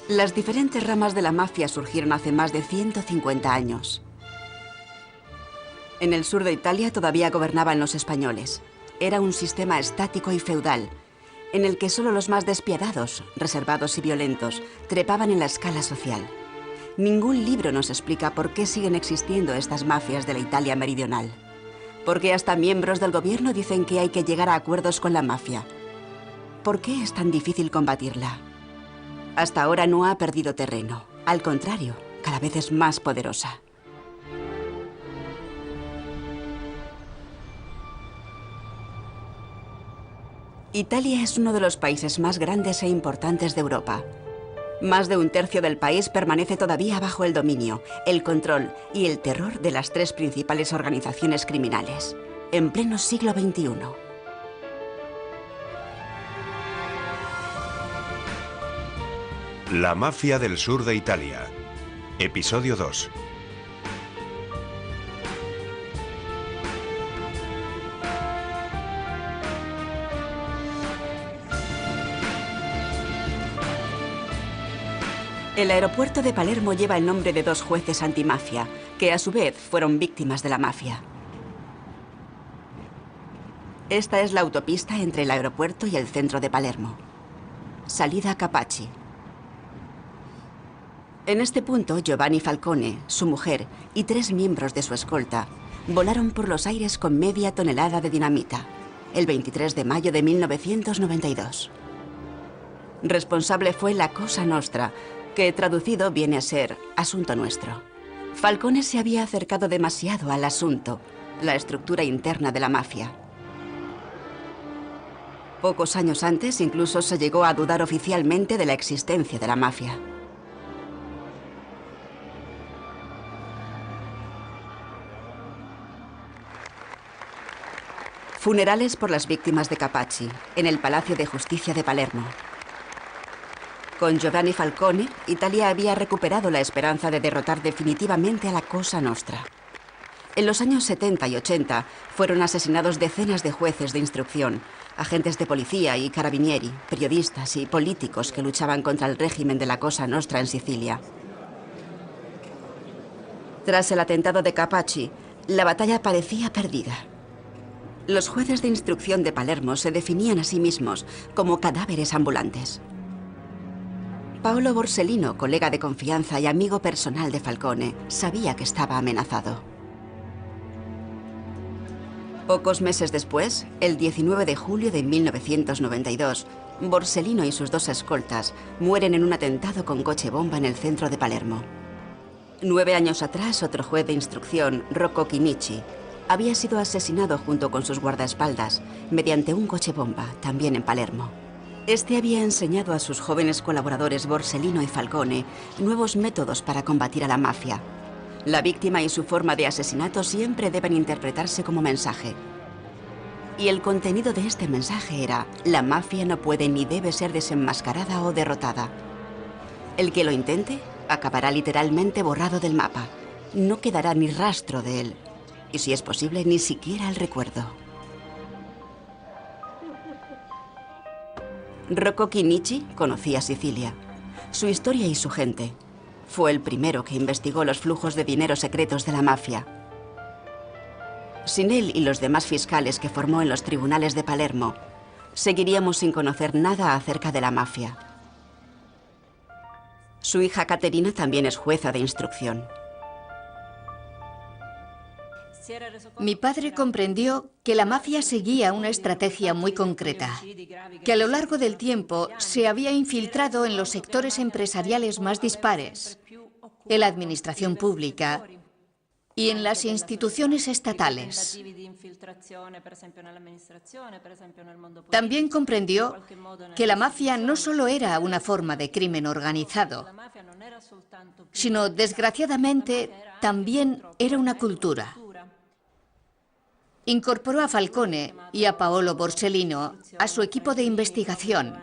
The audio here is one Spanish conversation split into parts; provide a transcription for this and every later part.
Las diferentes ramas de la mafia surgieron hace más de 150 años. En el sur de Italia todavía gobernaban los españoles. Era un sistema estático y feudal, en el que solo los más despiadados, reservados y violentos, trepaban en la escala social. Ningún libro nos explica por qué siguen existiendo estas mafias de la Italia meridional. Porque hasta miembros del gobierno dicen que hay que llegar a acuerdos con la mafia. ¿Por qué es tan difícil combatirla? Hasta ahora no ha perdido terreno. Al contrario, cada vez es más poderosa. Italia es uno de los países más grandes e importantes de Europa. Más de un tercio del país permanece todavía bajo el dominio, el control y el terror de las tres principales organizaciones criminales, en pleno siglo XXI. La mafia del sur de Italia. Episodio 2. El aeropuerto de Palermo lleva el nombre de dos jueces antimafia, que a su vez fueron víctimas de la mafia. Esta es la autopista entre el aeropuerto y el centro de Palermo. Salida Capaci. En este punto, Giovanni Falcone, su mujer y 3 miembros de su escolta volaron por los aires con media tonelada de dinamita, el 23 de mayo de 1992. Responsable fue la Cosa Nostra, que traducido viene a ser Asunto Nuestro. Falcone se había acercado demasiado al asunto, la estructura interna de la mafia. Pocos años antes incluso se llegó a dudar oficialmente de la existencia de la mafia. Funerales por las víctimas de Capaci, en el Palacio de Justicia de Palermo. Con Giovanni Falcone, Italia había recuperado la esperanza de derrotar definitivamente a la Cosa Nostra. En los años 70 y 80 fueron asesinados decenas de jueces de instrucción, agentes de policía y carabinieri, periodistas y políticos que luchaban contra el régimen de la Cosa Nostra en Sicilia. Tras el atentado de Capaci, la batalla parecía perdida. Los jueces de instrucción de Palermo se definían a sí mismos como cadáveres ambulantes. Paolo Borsellino, colega de confianza y amigo personal de Falcone, sabía que estaba amenazado. Pocos meses después, el 19 de julio de 1992, Borsellino y sus 2 escoltas mueren en un atentado con coche bomba en el centro de Palermo. 9 años atrás, otro juez de instrucción, Rocco Chinnici, había sido asesinado junto con sus guardaespaldas mediante un coche bomba, también en Palermo. Este había enseñado a sus jóvenes colaboradores Borsellino y Falcone nuevos métodos para combatir a la mafia. La víctima y su forma de asesinato siempre deben interpretarse como mensaje. Y el contenido de este mensaje era: la mafia no puede ni debe ser desenmascarada o derrotada. El que lo intente acabará literalmente borrado del mapa. No quedará ni rastro de él. Y si es posible, ni siquiera el recuerdo. Rocco Chinnici conocía Sicilia, su historia y su gente. Fue el primero que investigó los flujos de dinero secretos de la mafia. Sin él y los demás fiscales que formó en los tribunales de Palermo, seguiríamos sin conocer nada acerca de la mafia. Su hija Caterina también es jueza de instrucción. Mi padre comprendió que la mafia seguía una estrategia muy concreta, que a lo largo del tiempo se había infiltrado en los sectores empresariales más dispares, en la administración pública y en las instituciones estatales. También comprendió que la mafia no solo era una forma de crimen organizado, sino, desgraciadamente, también era una cultura. Incorporó a Falcone y a Paolo Borsellino a su equipo de investigación.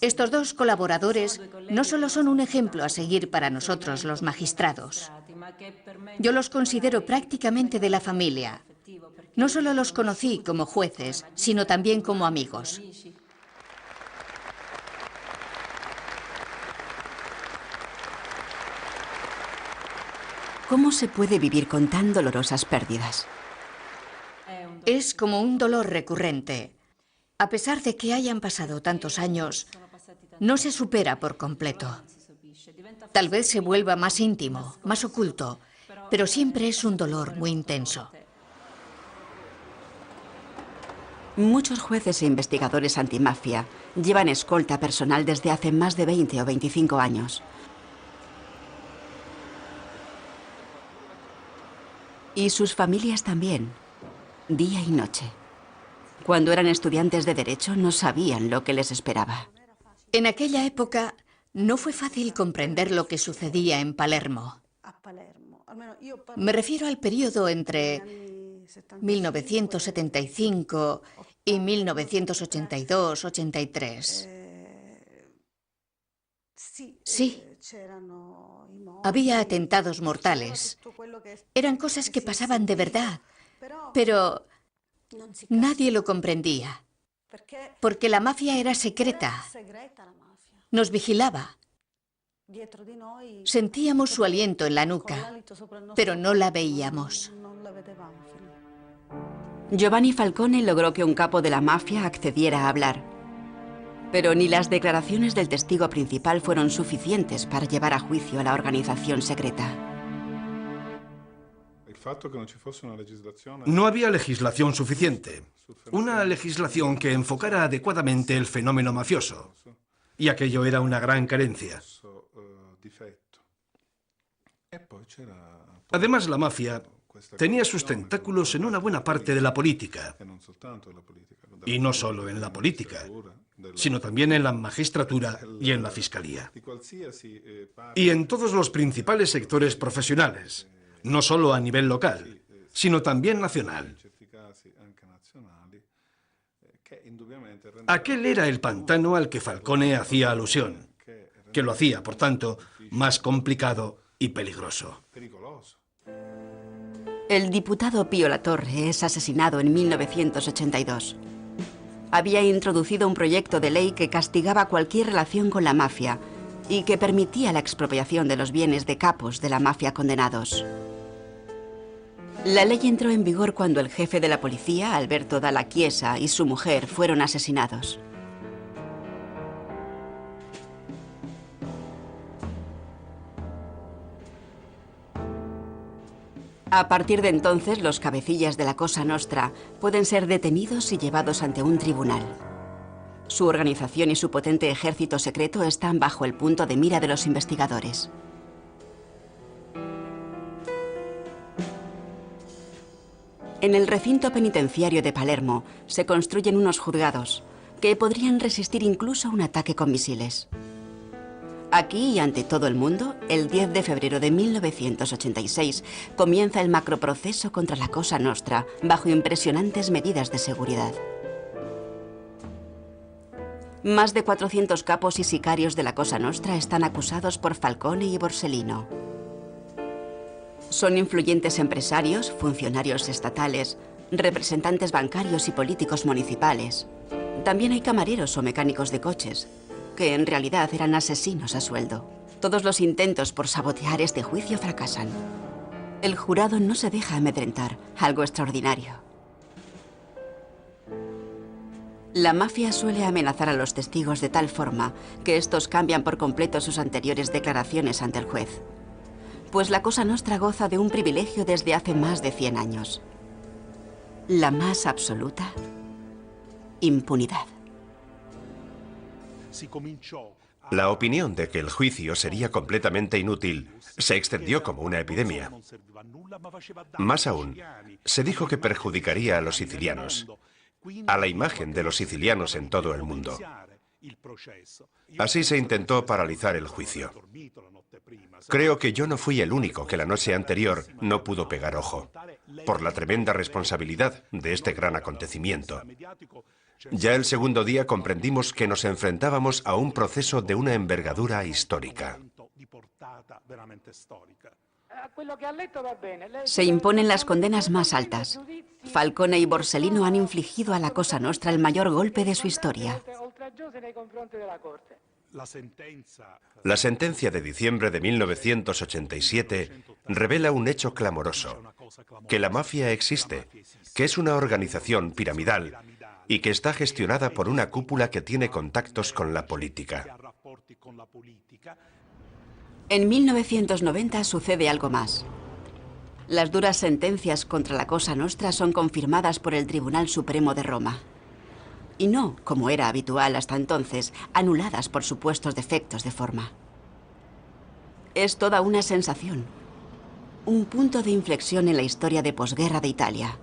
Estos 2 colaboradores no solo son un ejemplo a seguir para nosotros los magistrados. Yo los considero prácticamente de la familia. No solo los conocí como jueces, sino también como amigos. ¿Cómo se puede vivir con tan dolorosas pérdidas? Es como un dolor recurrente. A pesar de que hayan pasado tantos años, no se supera por completo. Tal vez se vuelva más íntimo, más oculto, pero siempre es un dolor muy intenso. Muchos jueces e investigadores antimafia llevan escolta personal desde hace más de 20 o 25 años. Y sus familias también, día y noche. Cuando eran estudiantes de Derecho no sabían lo que les esperaba. En aquella época no fue fácil comprender lo que sucedía en Palermo. Me refiero al periodo entre 1975 y 1982-83. Sí, había atentados mortales. Eran cosas que pasaban de verdad, pero nadie lo comprendía, porque la mafia era secreta. Nos vigilaba. Sentíamos su aliento en la nuca, pero no la veíamos. Giovanni Falcone logró que un capo de la mafia accediera a hablar. Pero ni las declaraciones del testigo principal fueron suficientes para llevar a juicio a la organización secreta. No había legislación suficiente. Una legislación que enfocara adecuadamente el fenómeno mafioso. Y aquello era una gran carencia. Además, la mafia tenía sus tentáculos en una buena parte de la política. Y no solo en la política, sino también en la magistratura y en la fiscalía. Y en todos los principales sectores profesionales, no solo a nivel local, sino también nacional. Aquel era el pantano al que Falcone hacía alusión, que lo hacía, por tanto, más complicado y peligroso. El diputado Pío Latorre es asesinado en 1982. Había introducido un proyecto de ley que castigaba cualquier relación con la mafia y que permitía la expropiación de los bienes de capos de la mafia condenados. La ley entró en vigor cuando el jefe de la policía, Alberto Dalla Chiesa, y su mujer fueron asesinados. A partir de entonces, los cabecillas de la Cosa Nostra pueden ser detenidos y llevados ante un tribunal. Su organización y su potente ejército secreto están bajo el punto de mira de los investigadores. En el recinto penitenciario de Palermo se construyen unos juzgados que podrían resistir incluso un ataque con misiles. Aquí y ante todo el mundo, el 10 de febrero de 1986 comienza el macroproceso contra la Cosa Nostra bajo impresionantes medidas de seguridad. Más de 400 capos y sicarios de la Cosa Nostra están acusados por Falcone y Borsellino. Son influyentes empresarios, funcionarios estatales, representantes bancarios y políticos municipales. También hay camareros o mecánicos de coches, que en realidad eran asesinos a sueldo. Todos los intentos por sabotear este juicio fracasan. El jurado no se deja amedrentar, algo extraordinario. La mafia suele amenazar a los testigos de tal forma que estos cambian por completo sus anteriores declaraciones ante el juez. Pues la Cosa Nostra goza de un privilegio desde hace más de 100 años. La más absoluta impunidad. La opinión de que el juicio sería completamente inútil se extendió como una epidemia. Más aún, se dijo que perjudicaría a los sicilianos, a la imagen de los sicilianos en todo el mundo. Así se intentó paralizar el juicio. Creo que yo no fui el único que la noche anterior no pudo pegar ojo, por la tremenda responsabilidad de este gran acontecimiento. Ya el segundo día comprendimos que nos enfrentábamos a un proceso de una envergadura histórica. Se imponen las condenas más altas. Falcone y Borsellino han infligido a la Cosa Nostra el mayor golpe de su historia. La sentencia de diciembre de 1987 revela un hecho clamoroso: que la mafia existe, que es una organización piramidal y que está gestionada por una cúpula que tiene contactos con la política. En 1990 sucede algo más. Las duras sentencias contra la Cosa Nostra son confirmadas por el Tribunal Supremo de Roma. Y no, como era habitual hasta entonces, anuladas por supuestos defectos de forma. Es toda una sensación. Un punto de inflexión en la historia de posguerra de Italia.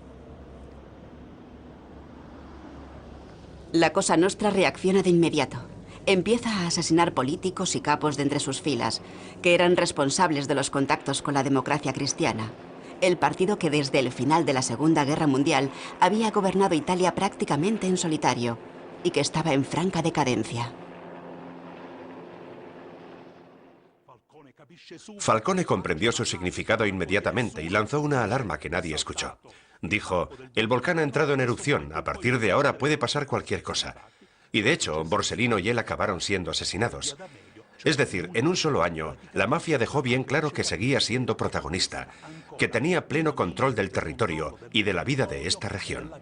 La Cosa Nostra reacciona de inmediato. Empieza a asesinar políticos y capos de entre sus filas, que eran responsables de los contactos con la democracia cristiana, el partido que desde el final de la Segunda Guerra Mundial había gobernado Italia prácticamente en solitario y que estaba en franca decadencia. Falcone comprendió su significado inmediatamente y lanzó una alarma que nadie escuchó. Dijo: el volcán ha entrado en erupción, a partir de ahora puede pasar cualquier cosa. Y de hecho, Borsellino y él acabaron siendo asesinados. Es decir, en un solo año, la mafia dejó bien claro que seguía siendo protagonista, que tenía pleno control del territorio y de la vida de esta región.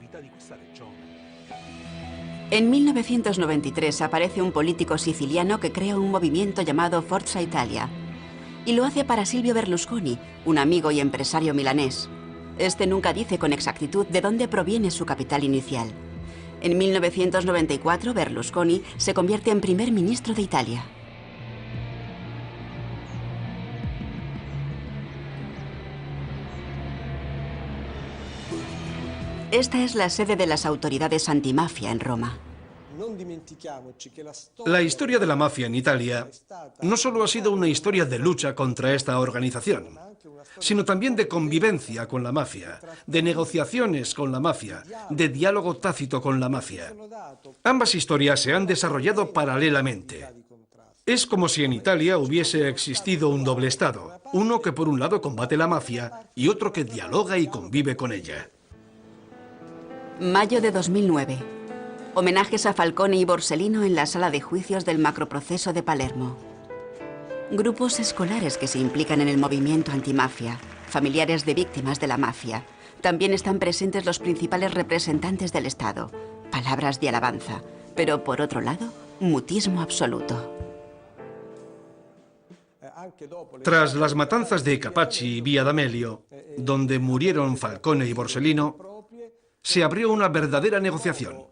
En 1993 aparece un político siciliano que crea un movimiento llamado Forza Italia. Y lo hace para Silvio Berlusconi, un amigo y empresario milanés. Este nunca dice con exactitud de dónde proviene su capital inicial. En 1994, Berlusconi se convierte en primer ministro de Italia. Esta es la sede de las autoridades antimafia en Roma. La historia de la mafia en Italia no solo ha sido una historia de lucha contra esta organización, sino también de convivencia con la mafia, de negociaciones con la mafia, de diálogo tácito con la mafia. Ambas historias se han desarrollado paralelamente. Es como si en Italia hubiese existido un doble estado, uno que por un lado combate la mafia y otro que dialoga y convive con ella. Mayo de 2009. Homenajes a Falcone y Borsellino en la sala de juicios del macroproceso de Palermo. Grupos escolares que se implican en el movimiento antimafia, familiares de víctimas de la mafia. También están presentes los principales representantes del Estado. Palabras de alabanza, pero por otro lado, mutismo absoluto. Tras las matanzas de Capaci y Via D'Amelio, donde murieron Falcone y Borsellino, se abrió una verdadera negociación.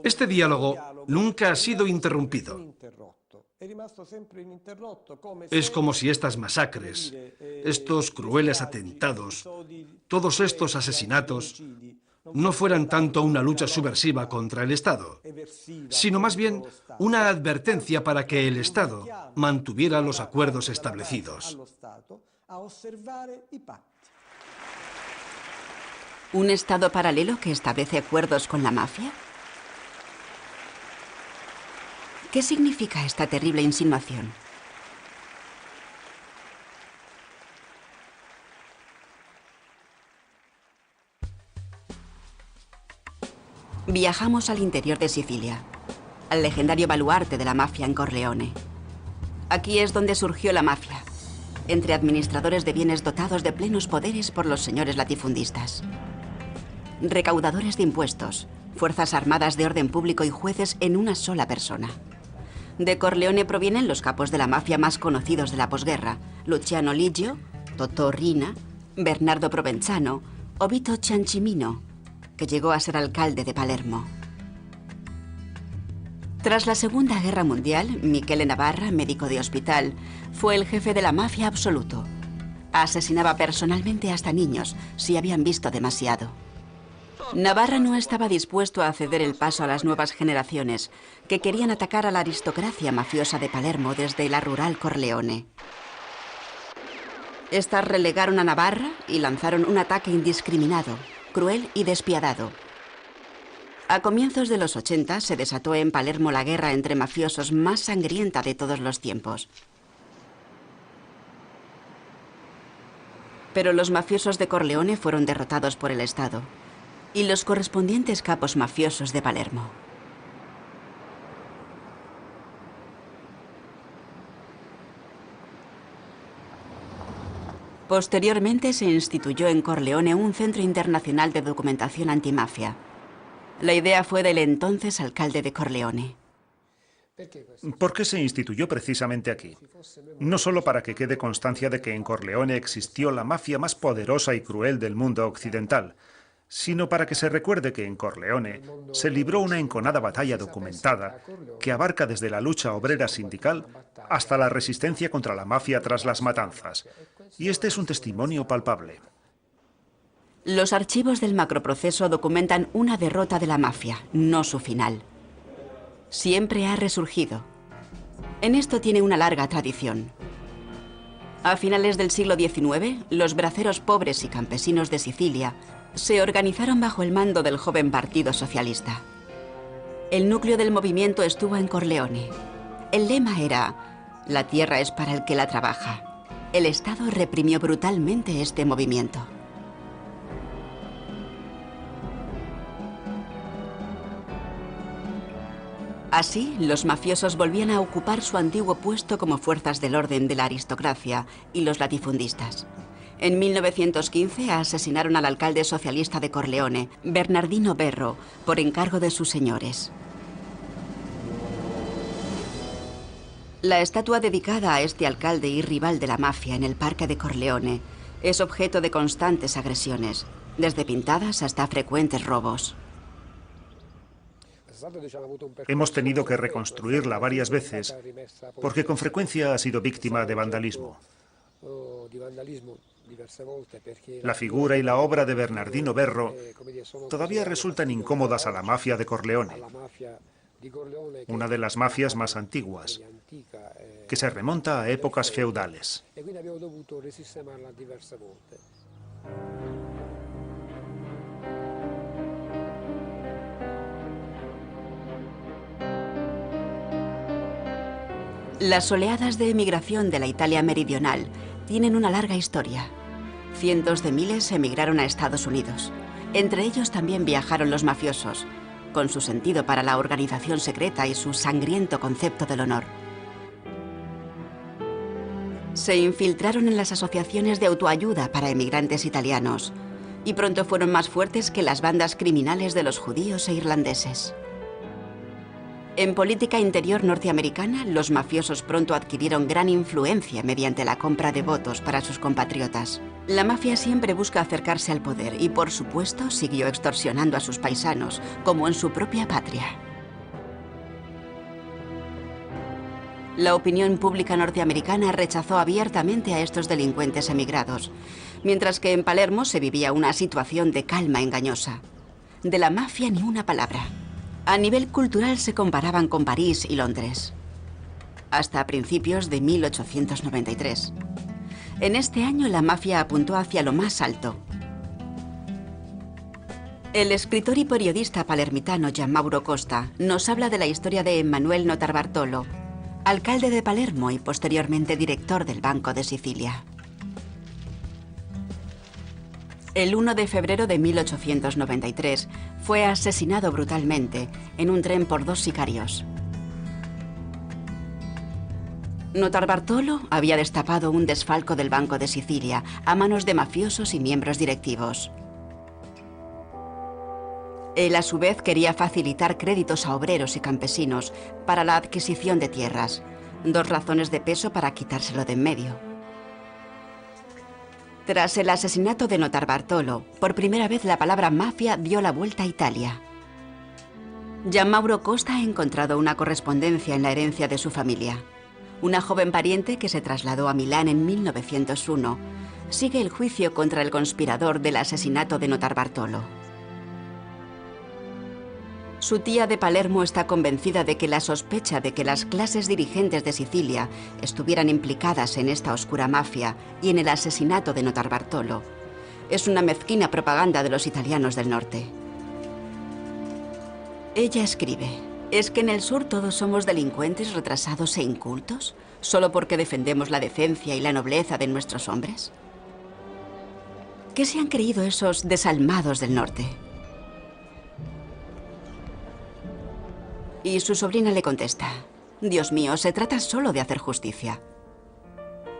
Este diálogo nunca ha sido interrumpido. Es como si estas masacres, estos crueles atentados, todos estos asesinatos, no fueran tanto una lucha subversiva contra el Estado, sino más bien una advertencia para que el Estado mantuviera los acuerdos establecidos. ¿Un Estado paralelo que establece acuerdos con la mafia? ¿Qué significa esta terrible insinuación? Viajamos al interior de Sicilia, al legendario baluarte de la mafia en Corleone. Aquí es donde surgió la mafia, entre administradores de bienes dotados de plenos poderes por los señores latifundistas. Recaudadores de impuestos, fuerzas armadas de orden público y jueces en una sola persona. De Corleone provienen los capos de la mafia más conocidos de la posguerra: Luciano Ligio, Totò Riina, Bernardo Provenzano o Vito Ciancimino, que llegó a ser alcalde de Palermo. Tras la Segunda Guerra Mundial, Michele Navarra, médico de hospital, fue el jefe de la mafia absoluto. Asesinaba personalmente hasta niños, si habían visto demasiado. Navarra no estaba dispuesto a ceder el paso a las nuevas generaciones, que querían atacar a la aristocracia mafiosa de Palermo desde la rural Corleone. Estas relegaron a Navarra y lanzaron un ataque indiscriminado, cruel y despiadado. A comienzos de los 80 se desató en Palermo la guerra entre mafiosos más sangrienta de todos los tiempos. Pero los mafiosos de Corleone fueron derrotados por el Estado y los correspondientes capos mafiosos de Palermo. Posteriormente se instituyó en Corleone un centro internacional de documentación antimafia. La idea fue del entonces alcalde de Corleone. ¿Por qué se instituyó precisamente aquí? No solo para que quede constancia de que en Corleone existió la mafia más poderosa y cruel del mundo occidental, sino para que se recuerde que en Corleone se libró una enconada batalla documentada que abarca desde la lucha obrera sindical hasta la resistencia contra la mafia tras las matanzas. Y este es un testimonio palpable. Los archivos del macroproceso documentan una derrota de la mafia, no su final. Siempre ha resurgido. En esto tiene una larga tradición. A finales del siglo XIX, los braceros pobres y campesinos de Sicilia se organizaron bajo el mando del joven Partido Socialista. El núcleo del movimiento estuvo en Corleone. El lema era: la tierra es para el que la trabaja. El Estado reprimió brutalmente este movimiento. Así, los mafiosos volvían a ocupar su antiguo puesto como fuerzas del orden de la aristocracia y los latifundistas. En 1915 asesinaron al alcalde socialista de Corleone, Bernardino Berro, por encargo de sus señores. La estatua dedicada a este alcalde y rival de la mafia en el parque de Corleone es objeto de constantes agresiones, desde pintadas hasta frecuentes robos. Hemos tenido que reconstruirla varias veces porque con frecuencia ha sido víctima de vandalismo. La figura y la obra de Bernardino Berro todavía resultan incómodas a la mafia de Corleone, una de las mafias más antiguas, que se remonta a épocas feudales. Las oleadas de emigración de la Italia meridional tienen una larga historia. Cientos de miles emigraron a Estados Unidos. Entre ellos también viajaron los mafiosos, con su sentido para la organización secreta y su sangriento concepto del honor. Se infiltraron en las asociaciones de autoayuda para emigrantes italianos y pronto fueron más fuertes que las bandas criminales de los judíos e irlandeses. En política interior norteamericana, los mafiosos pronto adquirieron gran influencia mediante la compra de votos para sus compatriotas. La mafia siempre busca acercarse al poder y, por supuesto, siguió extorsionando a sus paisanos, como en su propia patria. La opinión pública norteamericana rechazó abiertamente a estos delincuentes emigrados, mientras que en Palermo se vivía una situación de calma engañosa. De la mafia ni una palabra. A nivel cultural se comparaban con París y Londres. Hasta principios de 1893. En este año la mafia apuntó hacia lo más alto. El escritor y periodista palermitano Gianmauro Costa nos habla de la historia de Emanuele Notarbartolo, alcalde de Palermo y posteriormente director del Banco de Sicilia. El 1 de febrero de 1893 fue asesinado brutalmente en un tren por dos sicarios. Notarbartolo había destapado un desfalco del Banco de Sicilia a manos de mafiosos y miembros directivos. Él, a su vez, quería facilitar créditos a obreros y campesinos para la adquisición de tierras. Dos razones de peso para quitárselo de en medio. Tras el asesinato de Notarbartolo, por primera vez la palabra mafia dio la vuelta a Italia. Gianmauro Costa ha encontrado una correspondencia en la herencia de su familia. Una joven pariente que se trasladó a Milán en 1901 sigue el juicio contra el conspirador del asesinato de Notarbartolo. Su tía de Palermo está convencida de que la sospecha de que las clases dirigentes de Sicilia estuvieran implicadas en esta oscura mafia y en el asesinato de Notarbartolo es una mezquina propaganda de los italianos del norte. Ella escribe: ¿es que en el sur todos somos delincuentes retrasados e incultos, solo porque defendemos la decencia y la nobleza de nuestros hombres? ¿Qué se han creído esos desalmados del norte? Y su sobrina le contesta: Dios mío, se trata solo de hacer justicia.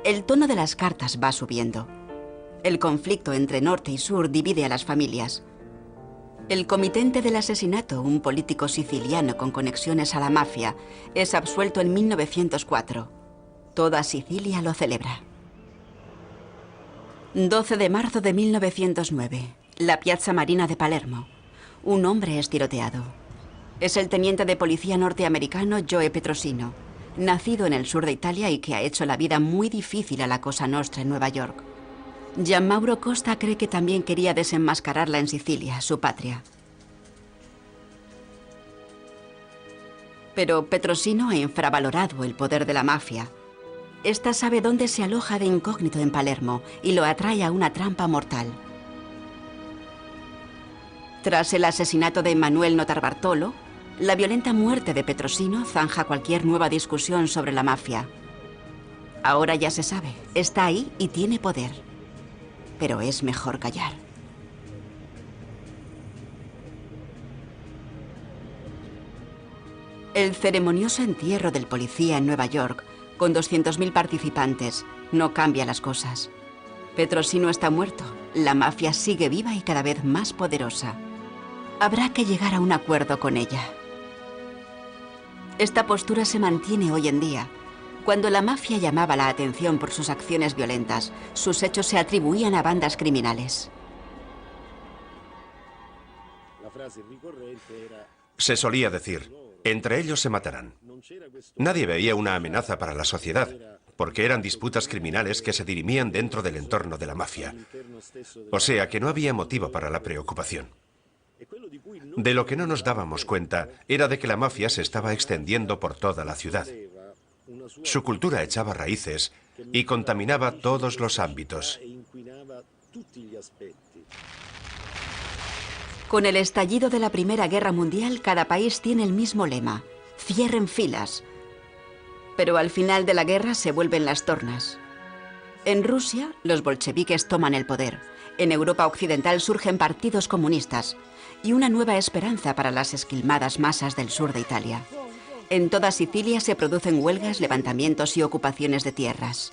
El tono de las cartas va subiendo. El conflicto entre norte y sur divide a las familias. El comitente del asesinato, un político siciliano con conexiones a la mafia, es absuelto en 1904. Toda Sicilia lo celebra. 12 de marzo de 1909. La Piazza Marina de Palermo. Un hombre es tiroteado. Es el teniente de policía norteamericano Joe Petrosino, nacido en el sur de Italia y que ha hecho la vida muy difícil a la Cosa Nostra en Nueva York. Gianmauro Costa cree que también quería desenmascararla en Sicilia, su patria. Pero Petrosino ha infravalorado el poder de la mafia. Esta sabe dónde se aloja de incógnito en Palermo y lo atrae a una trampa mortal. Tras el asesinato de Emanuele Notarbartolo, la violenta muerte de Petrosino zanja cualquier nueva discusión sobre la mafia. Ahora ya se sabe, está ahí y tiene poder. Pero es mejor callar. El ceremonioso entierro del policía en Nueva York, con 200.000 participantes, no cambia las cosas. Petrosino está muerto, la mafia sigue viva y cada vez más poderosa. Habrá que llegar a un acuerdo con ella. Esta postura se mantiene hoy en día. Cuando la mafia llamaba la atención por sus acciones violentas, sus hechos se atribuían a bandas criminales. Se solía decir, entre ellos se matarán. Nadie veía una amenaza para la sociedad, porque eran disputas criminales que se dirimían dentro del entorno de la mafia. O sea que no había motivo para la preocupación. De lo que no nos dábamos cuenta era de que la mafia se estaba extendiendo por toda la ciudad. Su cultura echaba raíces y contaminaba todos los ámbitos. Con el estallido de la Primera Guerra Mundial, cada país tiene el mismo lema: cierren filas. Pero al final de la guerra se vuelven las tornas. En Rusia, los bolcheviques toman el poder. En Europa Occidental surgen partidos comunistas y una nueva esperanza para las esquilmadas masas del sur de Italia. En toda Sicilia se producen huelgas, levantamientos y ocupaciones de tierras.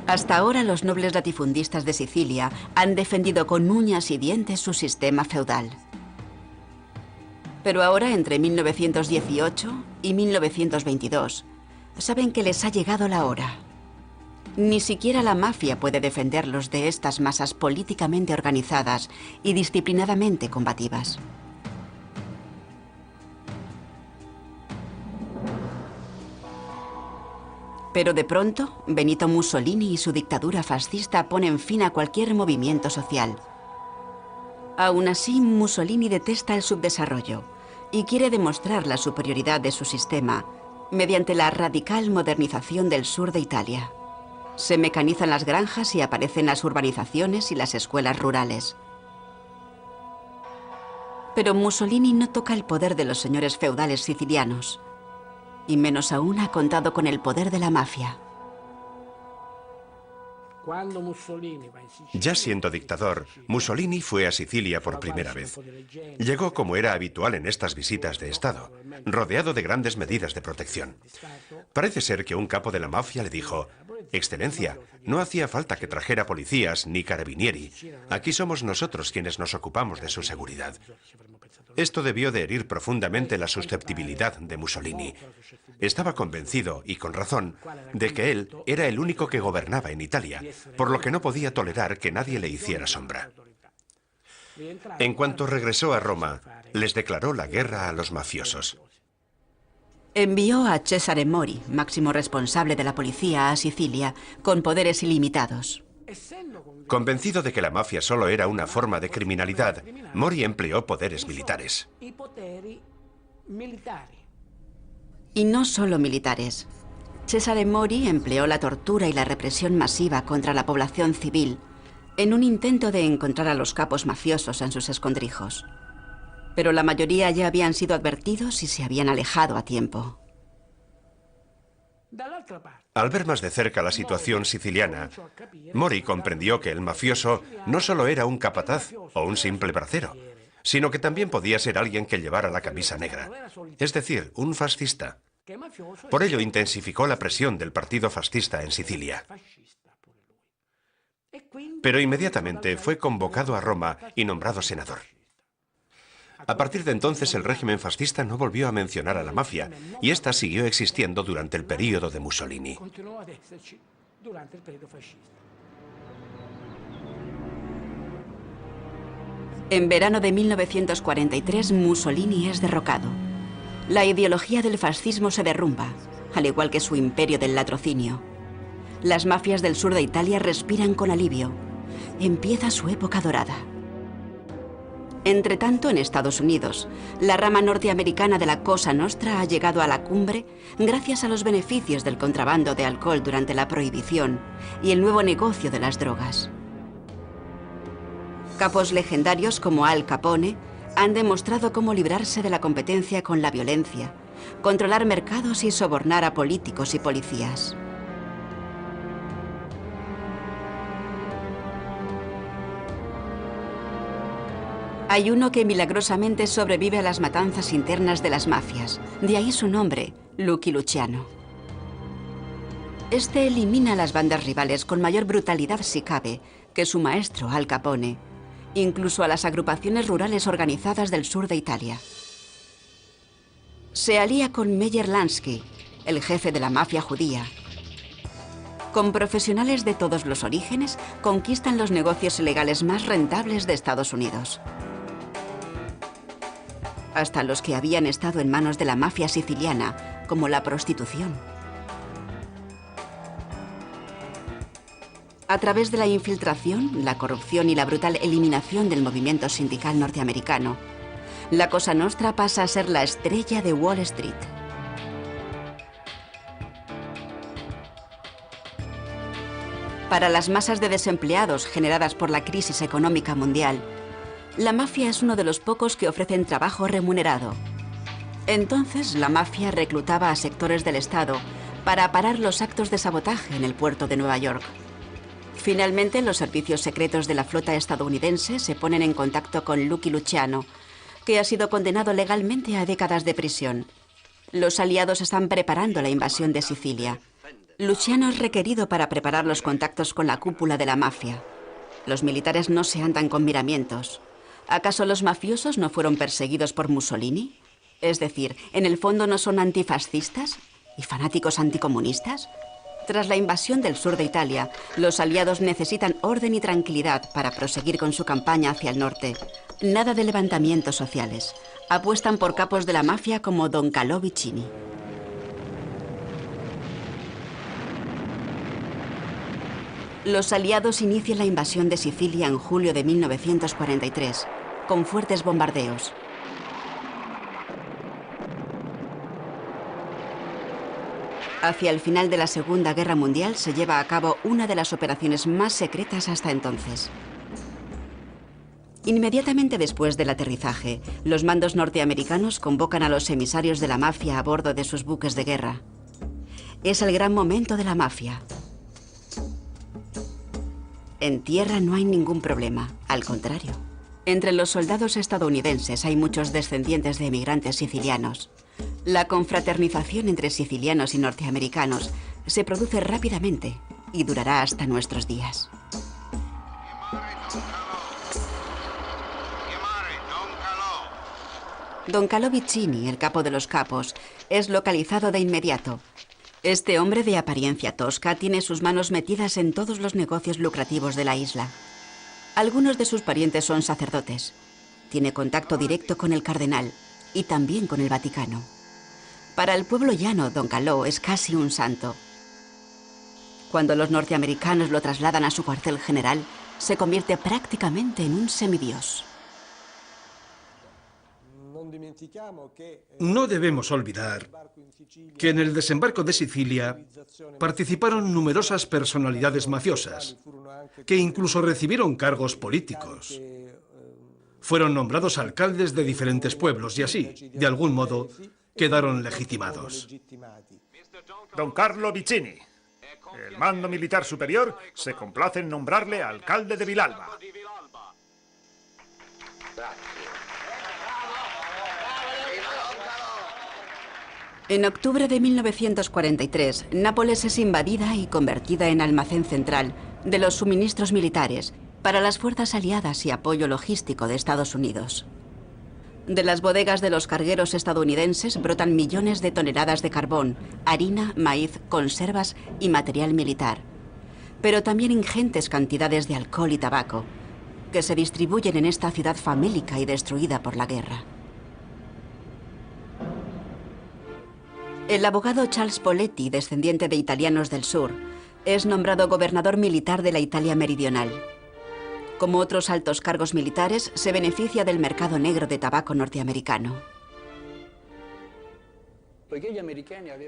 Hasta ahora los nobles latifundistas de Sicilia han defendido con uñas y dientes su sistema feudal. Pero ahora, entre 1918 y 1922, saben que les ha llegado la hora. Ni siquiera la mafia puede defenderlos de estas masas políticamente organizadas y disciplinadamente combativas. Pero de pronto, Benito Mussolini y su dictadura fascista ponen fin a cualquier movimiento social. Aún así, Mussolini detesta el subdesarrollo y quiere demostrar la superioridad de su sistema mediante la radical modernización del sur de Italia. Se mecanizan las granjas y aparecen las urbanizaciones y las escuelas rurales. Pero Mussolini no toca el poder de los señores feudales sicilianos, y menos aún ha contado con el poder de la mafia. Ya siendo dictador, Mussolini fue a Sicilia por primera vez. Llegó como era habitual en estas visitas de Estado, rodeado de grandes medidas de protección. Parece ser que un capo de la mafia le dijo: Excelencia, no hacía falta que trajera policías ni carabinieri. Aquí somos nosotros quienes nos ocupamos de su seguridad. Esto debió de herir profundamente la susceptibilidad de Mussolini. Estaba convencido, y con razón, de que él era el único que gobernaba en Italia, por lo que no podía tolerar que nadie le hiciera sombra. En cuanto regresó a Roma, les declaró la guerra a los mafiosos. Envió a Cesare Mori, máximo responsable de la policía, a Sicilia, con poderes ilimitados. Convencido de que la mafia solo era una forma de criminalidad, Mori empleó poderes militares. Y no solo militares. Cesare Mori empleó la tortura y la represión masiva contra la población civil en un intento de encontrar a los capos mafiosos en sus escondrijos. Pero la mayoría ya habían sido advertidos y se habían alejado a tiempo. Al ver más de cerca la situación siciliana, Mori comprendió que el mafioso no solo era un capataz o un simple bracero, sino que también podía ser alguien que llevara la camisa negra, es decir, un fascista. Por ello intensificó la presión del partido fascista en Sicilia. Pero inmediatamente fue convocado a Roma y nombrado senador. A partir de entonces el régimen fascista no volvió a mencionar a la mafia y esta siguió existiendo durante el período de Mussolini. En verano de 1943, Mussolini es derrocado. La ideología del fascismo se derrumba, al igual que su imperio del latrocinio. Las mafias del sur de Italia respiran con alivio. Empieza su época dorada. Entretanto, en Estados Unidos, la rama norteamericana de la Cosa Nostra ha llegado a la cumbre gracias a los beneficios del contrabando de alcohol durante la prohibición y el nuevo negocio de las drogas. Capos legendarios como Al Capone han demostrado cómo librarse de la competencia con la violencia, controlar mercados y sobornar a políticos y policías. Hay uno que milagrosamente sobrevive a las matanzas internas de las mafias. De ahí su nombre, Lucky Luciano. Este elimina a las bandas rivales con mayor brutalidad, si cabe, que su maestro Al Capone, incluso a las agrupaciones rurales organizadas del sur de Italia. Se alía con Meyer Lansky, el jefe de la mafia judía. Con profesionales de todos los orígenes, conquistan los negocios ilegales más rentables de Estados Unidos. Hasta los que habían estado en manos de la mafia siciliana, como la prostitución. A través de la infiltración, la corrupción y la brutal eliminación del movimiento sindical norteamericano, la Cosa Nostra pasa a ser la estrella de Wall Street. Para las masas de desempleados generadas por la crisis económica mundial, la mafia es uno de los pocos que ofrecen trabajo remunerado. Entonces, la mafia reclutaba a sectores del Estado para parar los actos de sabotaje en el puerto de Nueva York. Finalmente, los servicios secretos de la flota estadounidense se ponen en contacto con Lucky Luciano, que ha sido condenado legalmente a décadas de prisión. Los aliados están preparando la invasión de Sicilia. Luciano es requerido para preparar los contactos con la cúpula de la mafia. Los militares no se andan con miramientos. ¿Acaso los mafiosos no fueron perseguidos por Mussolini? Es decir, ¿en el fondo no son antifascistas y fanáticos anticomunistas? Tras la invasión del sur de Italia, los aliados necesitan orden y tranquilidad para proseguir con su campaña hacia el norte. Nada de levantamientos sociales. Apuestan por capos de la mafia como Don Calò Vicini. Los aliados inician la invasión de Sicilia en julio de 1943, con fuertes bombardeos. Hacia el final de la Segunda Guerra Mundial se lleva a cabo una de las operaciones más secretas hasta entonces. Inmediatamente después del aterrizaje, los mandos norteamericanos convocan a los emisarios de la mafia a bordo de sus buques de guerra. Es el gran momento de la mafia. En tierra no hay ningún problema, al contrario. Entre los soldados estadounidenses hay muchos descendientes de emigrantes sicilianos. La confraternización entre sicilianos y norteamericanos se produce rápidamente y durará hasta nuestros días. Don Calò Vicini, el capo de los capos, es localizado de inmediato. Este hombre de apariencia tosca tiene sus manos metidas en todos los negocios lucrativos de la isla. Algunos de sus parientes son sacerdotes. Tiene contacto directo con el cardenal y también con el Vaticano. Para el pueblo llano, Don Calò es casi un santo. Cuando los norteamericanos lo trasladan a su cuartel general, se convierte prácticamente en un semidios. No debemos olvidar que en el desembarco de Sicilia participaron numerosas personalidades mafiosas, que incluso recibieron cargos políticos. Fueron nombrados alcaldes de diferentes pueblos y así, de algún modo, quedaron legitimados. Don Carlo Vicini, el mando militar superior se complace en nombrarle alcalde de Villalba. En octubre de 1943, Nápoles es invadida y convertida en almacén central de los suministros militares para las fuerzas aliadas y apoyo logístico de Estados Unidos. De las bodegas de los cargueros estadounidenses brotan millones de toneladas de carbón, harina, maíz, conservas y material militar, pero también ingentes cantidades de alcohol y tabaco, que se distribuyen en esta ciudad famélica y destruida por la guerra. El abogado Charles Poletti, descendiente de italianos del sur, es nombrado gobernador militar de la Italia meridional. Como otros altos cargos militares, se beneficia del mercado negro de tabaco norteamericano.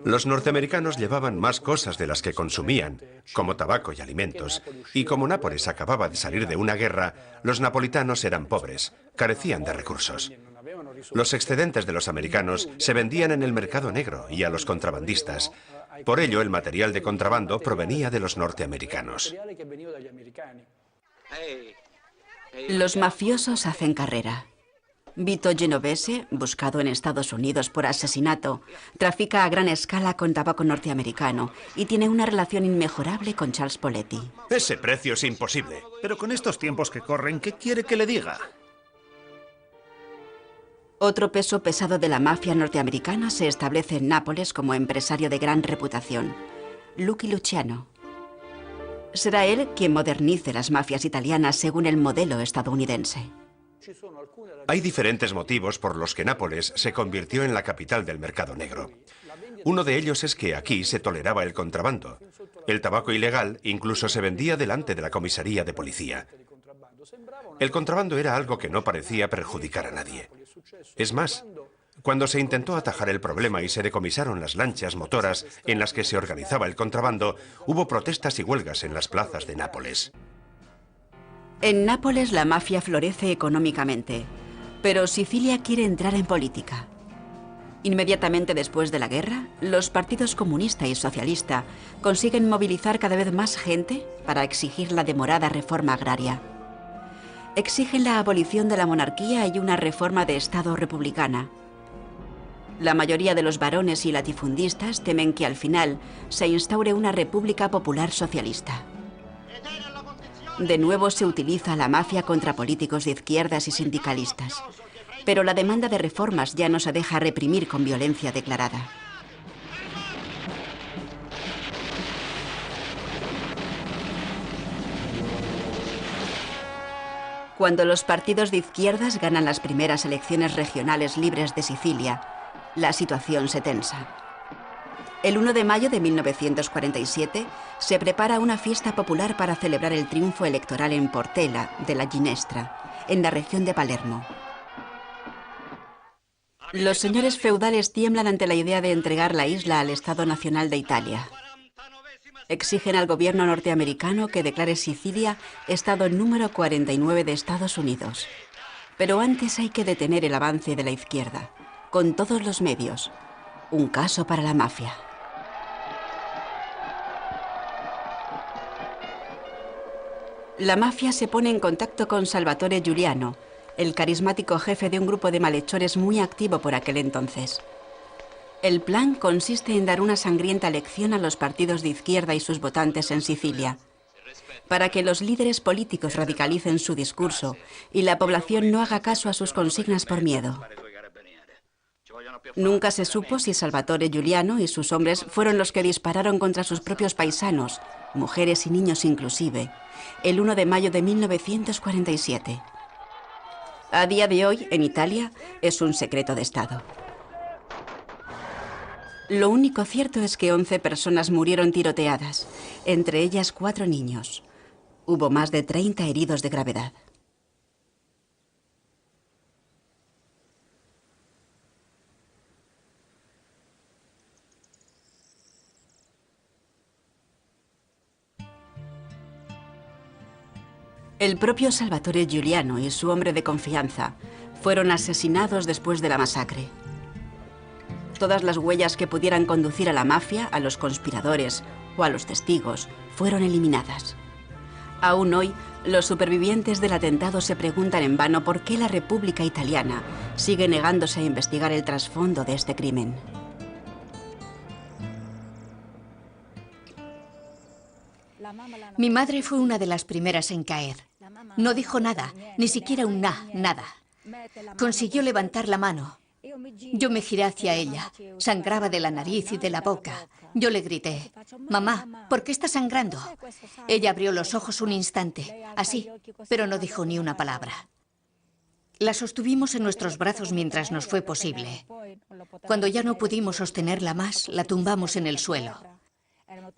Los norteamericanos llevaban más cosas de las que consumían, como tabaco y alimentos, y como Nápoles acababa de salir de una guerra, los napolitanos eran pobres, carecían de recursos. Los excedentes de los americanos se vendían en el mercado negro y a los contrabandistas. Por ello, el material de contrabando provenía de los norteamericanos. Los mafiosos hacen carrera. Vito Genovese, buscado en Estados Unidos por asesinato, trafica a gran escala con tabaco norteamericano y tiene una relación inmejorable con Charles Poletti. Ese precio es imposible. Pero con estos tiempos que corren, ¿qué quiere que le diga? Otro peso pesado de la mafia norteamericana se establece en Nápoles como empresario de gran reputación, Lucky Luciano. Será él quien modernice las mafias italianas según el modelo estadounidense. Hay diferentes motivos por los que Nápoles se convirtió en la capital del mercado negro. Uno de ellos es que aquí se toleraba el contrabando. El tabaco ilegal incluso se vendía delante de la comisaría de policía. El contrabando era algo que no parecía perjudicar a nadie. Es más, cuando se intentó atajar el problema y se decomisaron las lanchas motoras en las que se organizaba el contrabando, hubo protestas y huelgas en las plazas de Nápoles. En Nápoles la mafia florece económicamente, pero Sicilia quiere entrar en política. Inmediatamente después de la guerra, los partidos comunista y socialista consiguen movilizar cada vez más gente para exigir la demorada reforma agraria. Exigen la abolición de la monarquía y una reforma de Estado republicana. La mayoría de los varones y latifundistas temen que al final se instaure una república popular socialista. De nuevo se utiliza la mafia contra políticos de izquierdas y sindicalistas, pero la demanda de reformas ya no se deja reprimir con violencia declarada. Cuando los partidos de izquierdas ganan las primeras elecciones regionales libres de Sicilia, la situación se tensa. El 1 de mayo de 1947 se prepara una fiesta popular para celebrar el triunfo electoral en Portela de la Ginestra, en la región de Palermo. Los señores feudales tiemblan ante la idea de entregar la isla al Estado Nacional de Italia. Exigen al gobierno norteamericano que declare Sicilia Estado número 49 de Estados Unidos. Pero antes hay que detener el avance de la izquierda, con todos los medios. Un caso para la mafia. La mafia se pone en contacto con Salvatore Giuliano, el carismático jefe de un grupo de malhechores muy activo por aquel entonces. El plan consiste en dar una sangrienta lección a los partidos de izquierda y sus votantes en Sicilia, para que los líderes políticos radicalicen su discurso y la población no haga caso a sus consignas por miedo. Nunca se supo si Salvatore Giuliano y sus hombres fueron los que dispararon contra sus propios paisanos, mujeres y niños inclusive, el 1 de mayo de 1947. A día de hoy, en Italia, es un secreto de Estado. Lo único cierto es que 11 personas murieron tiroteadas, entre ellas 4 niños. Hubo más de 30 heridos de gravedad. El propio Salvatore Giuliano y su hombre de confianza fueron asesinados después de la masacre. Todas las huellas que pudieran conducir a la mafia, a los conspiradores o a los testigos fueron eliminadas. Aún hoy, los supervivientes del atentado se preguntan en vano por qué la República Italiana sigue negándose a investigar el trasfondo de este crimen. Mi madre fue una de las primeras en caer. No dijo nada, ni siquiera un nada. Consiguió levantar la mano. Yo me giré hacia ella. Sangraba de la nariz y de la boca. Yo le grité: «Mamá, ¿por qué está sangrando?». Ella abrió los ojos un instante, así, pero no dijo ni una palabra. La sostuvimos en nuestros brazos mientras nos fue posible. Cuando ya no pudimos sostenerla más, la tumbamos en el suelo.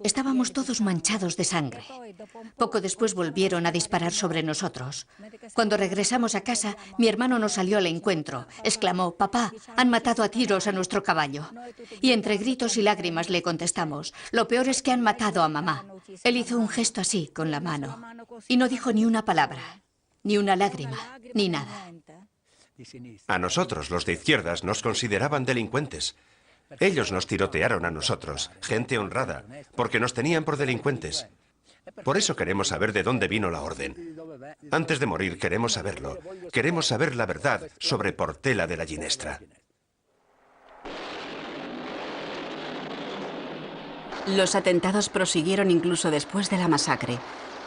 Estábamos todos manchados de sangre. Poco después volvieron a disparar sobre nosotros. Cuando regresamos a casa, mi hermano nos salió al encuentro. Exclamó: «Papá, han matado a tiros a nuestro caballo». Y entre gritos y lágrimas le contestamos: «Lo peor es que han matado a mamá». Él hizo un gesto así, con la mano, y no dijo ni una palabra, ni una lágrima, ni nada. A nosotros, los de izquierdas, nos consideraban delincuentes. Ellos nos tirotearon a nosotros, gente honrada, porque nos tenían por delincuentes. Por eso queremos saber de dónde vino la orden. Antes de morir queremos saberlo. Queremos saber la verdad sobre Portela della Ginestra. Los atentados prosiguieron incluso después de la masacre,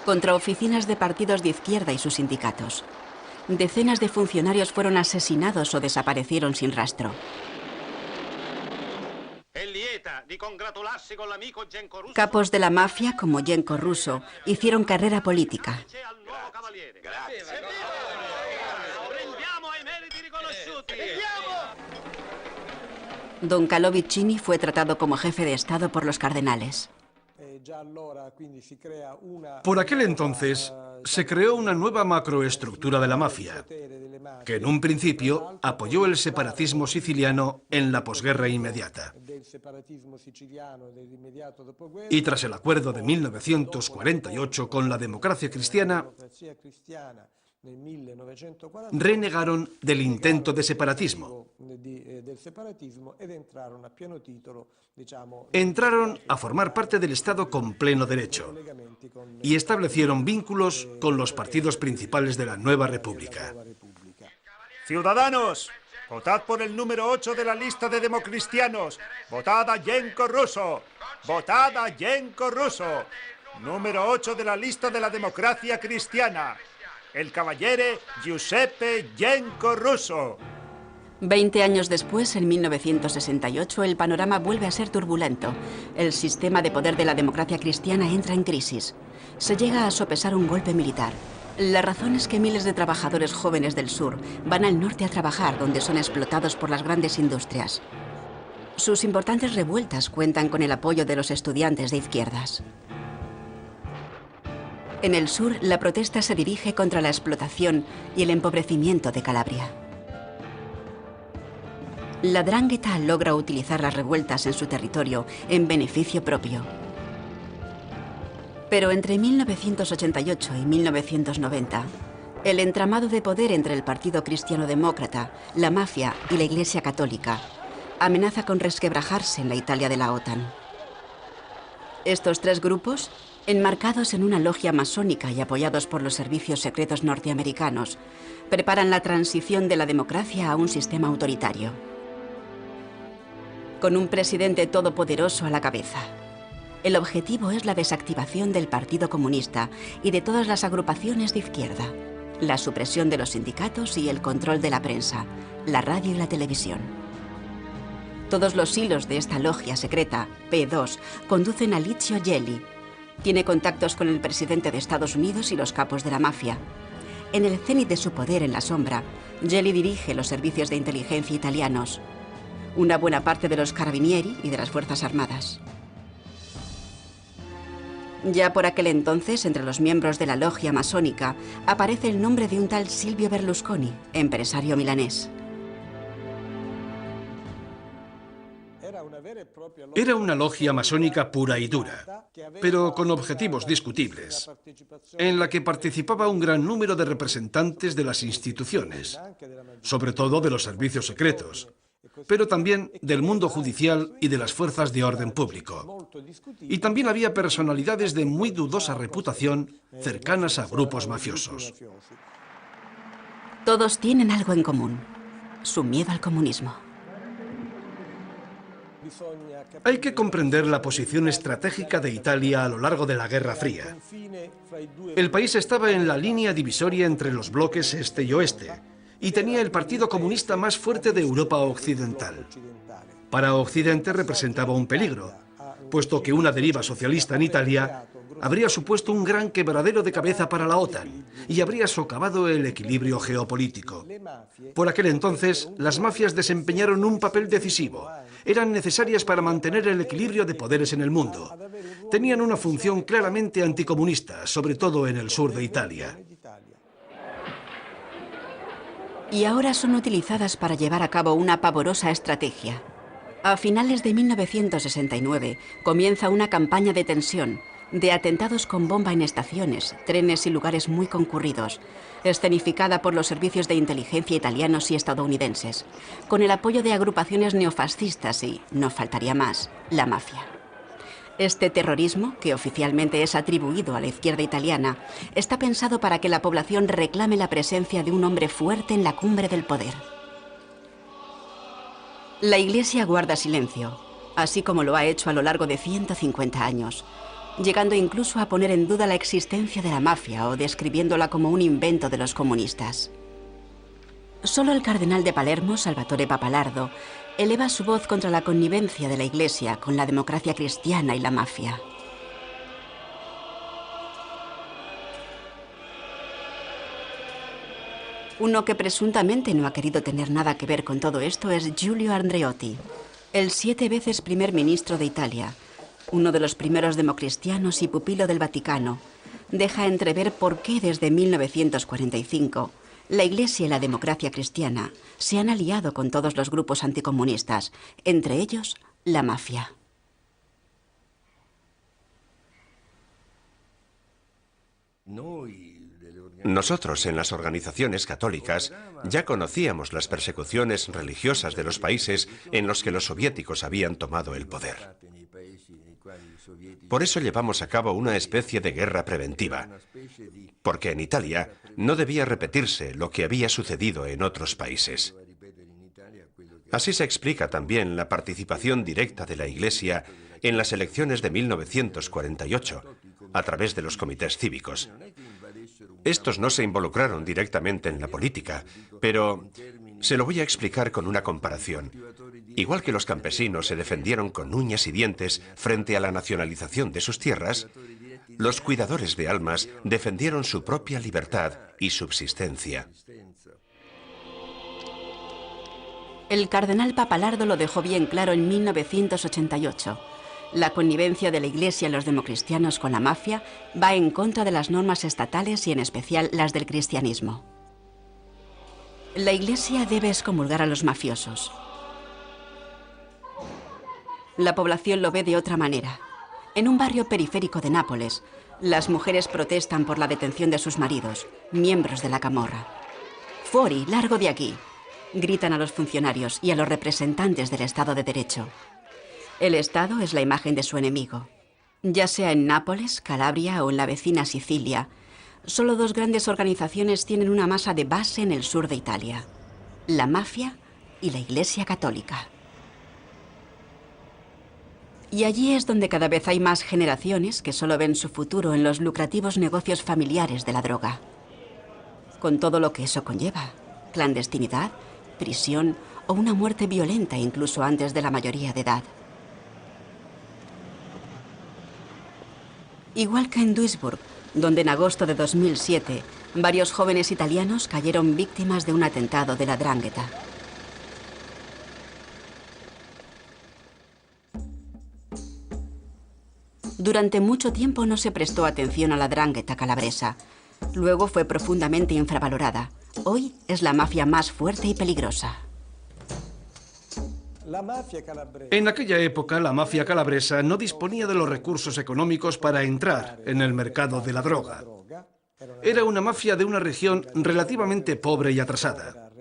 contra oficinas de partidos de izquierda y sus sindicatos. Decenas de funcionarios fueron asesinados o desaparecieron sin rastro. Capos de la mafia, como Genco Russo, hicieron carrera política. Don Calò Vicini fue tratado como jefe de Estado por los cardenales. Por aquel entonces, se creó una nueva macroestructura de la mafia, que en un principio apoyó el separatismo siciliano en la posguerra inmediata. Y tras el acuerdo de 1948 con la democracia cristiana, renegaron del intento de separatismo. Entraron a formar parte del Estado con pleno derecho y establecieron vínculos con los partidos principales de la nueva república. Ciudadanos, votad por el número 8 de la lista de democristianos. Votad a Genco Russo. Votad a Genco Russo. Número 8 de la lista de la democracia cristiana. El cavaliere Giuseppe Genco Russo. 20 años después, en 1968, el panorama vuelve a ser turbulento. El sistema de poder de la democracia cristiana entra en crisis. Se llega a sopesar un golpe militar. La razón es que miles de trabajadores jóvenes del sur van al norte a trabajar, donde son explotados por las grandes industrias. Sus importantes revueltas cuentan con el apoyo de los estudiantes de izquierdas. En el sur, la protesta se dirige contra la explotación y el empobrecimiento de Calabria. La 'Ndrangheta logra utilizar las revueltas en su territorio en beneficio propio. Pero entre 1988 y 1990, el entramado de poder entre el Partido Cristiano-Demócrata, la mafia y la Iglesia Católica amenaza con resquebrajarse en la Italia de la OTAN. Estos tres grupos, enmarcados en una logia masónica y apoyados por los servicios secretos norteamericanos, preparan la transición de la democracia a un sistema autoritario, con un presidente todopoderoso a la cabeza. El objetivo es la desactivación del Partido Comunista y de todas las agrupaciones de izquierda, la supresión de los sindicatos y el control de la prensa, la radio y la televisión. Todos los hilos de esta logia secreta, P2, conducen a Licio Gelli. Tiene contactos con el presidente de Estados Unidos y los capos de la mafia. En el cénit de su poder en la sombra, Gelli dirige los servicios de inteligencia italianos, una buena parte de los carabinieri y de las Fuerzas Armadas. Ya por aquel entonces, entre los miembros de la logia masónica, aparece el nombre de un tal Silvio Berlusconi, empresario milanés. Era una logia masónica pura y dura, pero con objetivos discutibles, en la que participaba un gran número de representantes de las instituciones, sobre todo de los servicios secretos, pero también del mundo judicial y de las fuerzas de orden público. Y también había personalidades de muy dudosa reputación cercanas a grupos mafiosos. Todos tienen algo en común: su miedo al comunismo. Hay que comprender la posición estratégica de Italia a lo largo de la Guerra Fría. El país estaba en la línea divisoria entre los bloques este y oeste, y tenía el Partido Comunista más fuerte de Europa Occidental. Para Occidente representaba un peligro, puesto que una deriva socialista en Italia habría supuesto un gran quebradero de cabeza para la OTAN y habría socavado el equilibrio geopolítico. Por aquel entonces, las mafias desempeñaron un papel decisivo. Eran necesarias para mantener el equilibrio de poderes en el mundo. Tenían una función claramente anticomunista, sobre todo en el sur de Italia. Y ahora son utilizadas para llevar a cabo una pavorosa estrategia. A finales de 1969 comienza una campaña de tensión, de atentados con bomba en estaciones, trenes y lugares muy concurridos, escenificada por los servicios de inteligencia italianos y estadounidenses, con el apoyo de agrupaciones neofascistas y, no faltaría más, la mafia. Este terrorismo, que oficialmente es atribuido a la izquierda italiana, está pensado para que la población reclame la presencia de un hombre fuerte en la cumbre del poder. La Iglesia guarda silencio, así como lo ha hecho a lo largo de 150 años, llegando incluso a poner en duda la existencia de la mafia o describiéndola como un invento de los comunistas. Solo el cardenal de Palermo, Salvatore Pappalardo, eleva su voz contra la connivencia de la Iglesia con la democracia cristiana y la mafia. Uno que presuntamente no ha querido tener nada que ver con todo esto es Giulio Andreotti, el 7 veces primer ministro de Italia, uno de los primeros democristianos y pupilo del Vaticano. Deja entrever por qué desde 1945 la Iglesia y la democracia cristiana se han aliado con todos los grupos anticomunistas, entre ellos la mafia. Nosotros en las organizaciones católicas ya conocíamos las persecuciones religiosas de los países en los que los soviéticos habían tomado el poder. Por eso llevamos a cabo una especie de guerra preventiva, porque en Italia no debía repetirse lo que había sucedido en otros países. Así se explica también la participación directa de la Iglesia en las elecciones de 1948, a través de los comités cívicos. Estos no se involucraron directamente en la política, pero se lo voy a explicar con una comparación. Igual que los campesinos se defendieron con uñas y dientes frente a la nacionalización de sus tierras, los cuidadores de almas defendieron su propia libertad y subsistencia. El cardenal Pappalardo lo dejó bien claro en 1988. La connivencia de la Iglesia y los democristianos con la mafia va en contra de las normas estatales y en especial las del cristianismo. La Iglesia debe excomulgar a los mafiosos. La población lo ve de otra manera. En un barrio periférico de Nápoles, las mujeres protestan por la detención de sus maridos, miembros de la camorra. «Fuori, largo de aquí», gritan a los funcionarios y a los representantes del Estado de Derecho. El Estado es la imagen de su enemigo. Ya sea en Nápoles, Calabria o en la vecina Sicilia, solo dos grandes organizaciones tienen una masa de base en el sur de Italia: la mafia y la Iglesia Católica. Y allí es donde cada vez hay más generaciones que solo ven su futuro en los lucrativos negocios familiares de la droga. Con todo lo que eso conlleva: clandestinidad, prisión o una muerte violenta incluso antes de la mayoría de edad. Igual que en Duisburg, donde en agosto de 2007 varios jóvenes italianos cayeron víctimas de un atentado de la 'Ndrangheta. Durante mucho tiempo no se prestó atención a la 'Ndrangheta calabresa. Luego fue profundamente infravalorada. Hoy es la mafia más fuerte y peligrosa. En aquella época, la mafia calabresa no disponía de los recursos económicos para entrar en el mercado de la droga. Era una mafia de una región relativamente pobre y atrasada.